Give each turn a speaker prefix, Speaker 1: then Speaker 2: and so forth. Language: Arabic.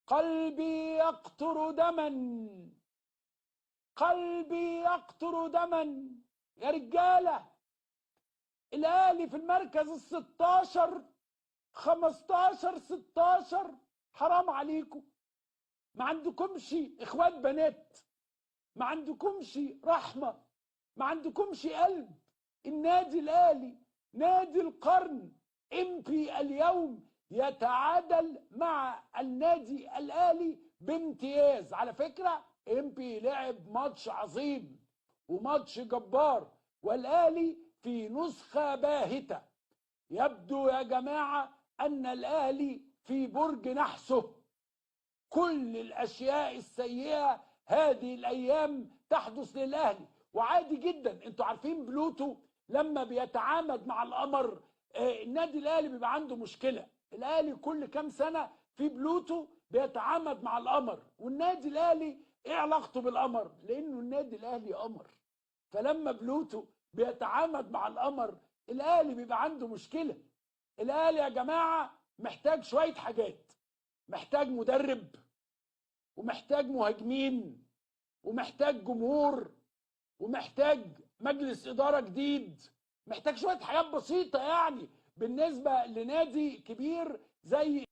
Speaker 1: قلبي يقطر دما، قلبي يقطر دما يا رجاله. الاهلي في المركز ال16، 15 16. حرام عليكم، ما عندكمش اخوات بنات، ما عندكمش رحمه، ما عندكمش قلب. النادي الاهلي نادي القرن. امبي اليوم يتعادل مع النادي الاهلي بامتياز. على فكره امبي لعب ماتش عظيم وماتش جبار، والاهلي في نسخه باهته. يبدو يا جماعه ان الاهلي في برج نحسه. كل الاشياء السيئه هذه الايام تحدث للاهلي، وعادي جدا. انتوا عارفين بلوتو لما بيتعامد مع القمر، النادي الاهلي بيبقى عنده مشكله. الاهلي كل كام سنه في بلوتو بيتعامد مع القمر، والنادي الاهلي ايه علاقته بالقمر؟ لانه النادي الاهلي قمر. فلما بلوتو بيتعامد مع القمر الاهلي بيبقى عنده مشكله. الاهلي يا جماعه محتاج شويه حاجات. محتاج مدرب، ومحتاج مهاجمين، ومحتاج جمهور، ومحتاج مجلس إدارة جديد. محتاج شوية حاجات بسيطة يعني بالنسبة لنادي كبير زي